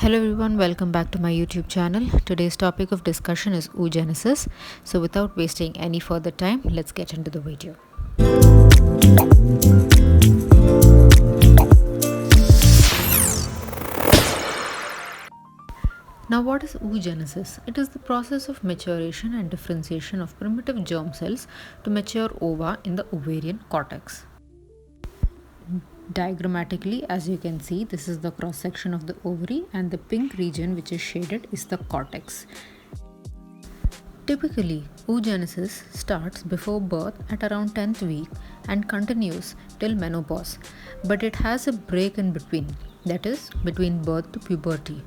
Hello everyone, welcome back to my YouTube channel. Today's topic of discussion is oogenesis. So without wasting any further time, let's get into the video. Now what is oogenesis? It is the process of maturation and differentiation of primitive germ cells to mature ova in the ovarian cortex. Diagrammatically, as you can see, this is the cross section of the ovary and the pink region which is shaded is the cortex. Typically, oogenesis starts before birth at around 10th week and continues till menopause, but it has a break in between, that is between birth to puberty.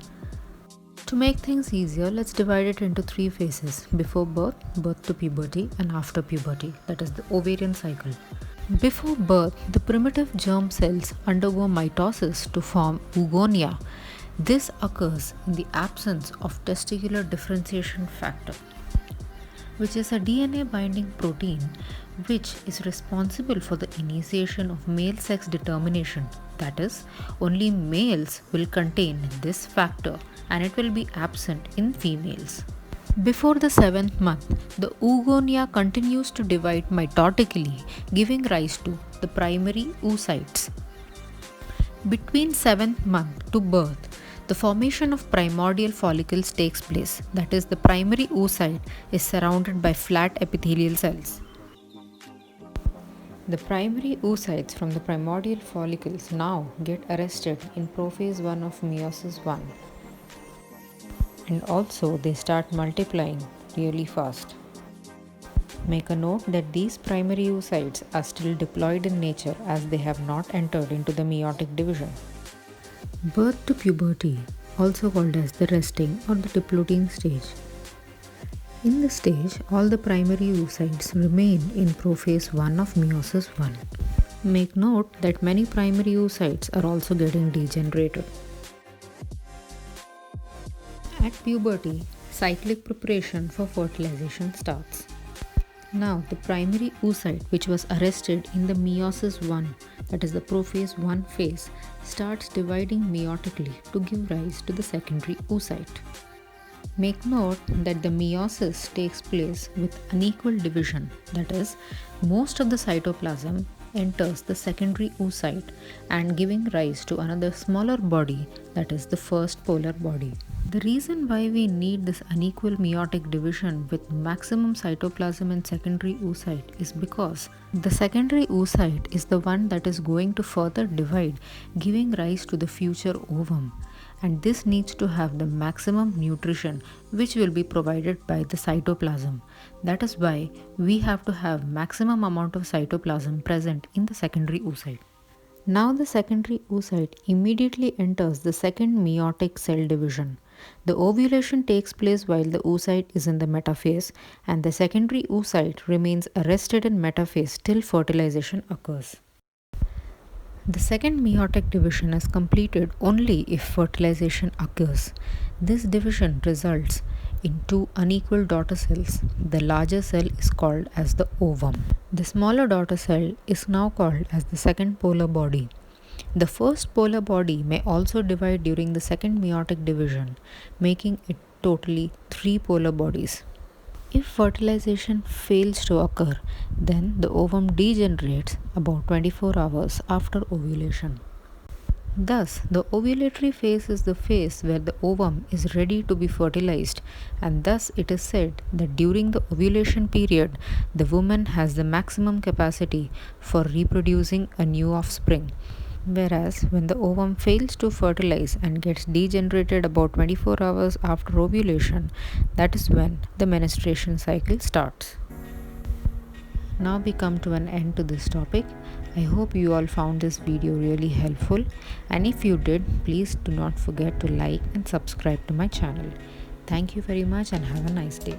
To make things easier, let's divide it into three phases: before birth, birth to puberty, and after puberty, that is the ovarian cycle. Before birth, the primitive germ cells undergo mitosis to form oogonia. This occurs in the absence of testicular differentiation factor, which is a DNA binding protein which is responsible for the initiation of male sex determination. That is, only males will contain this factor and it will be absent in females. Before the 7th month, the oogonia continues to divide mitotically, giving rise to the primary oocytes. Between 7th month to birth, the formation of primordial follicles takes place, that is, the primary oocyte is surrounded by flat epithelial cells. The primary oocytes from the primordial follicles now get arrested in prophase 1 of meiosis 1. And also they start multiplying really fast. Make a note that these primary oocytes are still diploid in nature as they have not entered into the meiotic division. Birth to puberty, also called as the resting or the diploidine stage. In this stage, all the primary oocytes remain in prophase 1 of meiosis 1. Make note that many primary oocytes are also getting degenerated. At puberty, cyclic preparation for fertilization starts. Now, the primary oocyte which was arrested in the meiosis 1, that is the prophase 1 phase, starts dividing meiotically to give rise to the secondary oocyte. Make note that the meiosis takes place with unequal division, that is, most of the cytoplasm enters the secondary oocyte and giving rise to another smaller body, that is the first polar body. The reason why we need this unequal meiotic division with maximum cytoplasm in secondary oocyte is because the secondary oocyte is the one that is going to further divide, giving rise to the future ovum. And this needs to have the maximum nutrition which will be provided by the cytoplasm. That is why we have to have maximum amount of cytoplasm present in the secondary oocyte. Now the secondary oocyte immediately enters the second meiotic cell division. The ovulation takes place while the oocyte is in the metaphase and the secondary oocyte remains arrested in metaphase till fertilization occurs. The second meiotic division is completed only if fertilization occurs. This division results in two unequal daughter cells. The larger cell is called as the ovum. The smaller daughter cell is now called as the second polar body. The first polar body may also divide during the second meiotic division, making it totally 3 polar bodies. If fertilization fails to occur, then the ovum degenerates about 24 hours after ovulation. Thus, the ovulatory phase is the phase where the ovum is ready to be fertilized, and thus it is said that during the ovulation period, the woman has the maximum capacity for reproducing a new offspring. Whereas when the ovum fails to fertilize and gets degenerated about 24 hours after ovulation, that is when the menstruation cycle starts. Now we come to an end to this topic. I hope you all found this video really helpful, and if you did, please do not forget to like and subscribe to my channel. Thank you very much and have a nice day.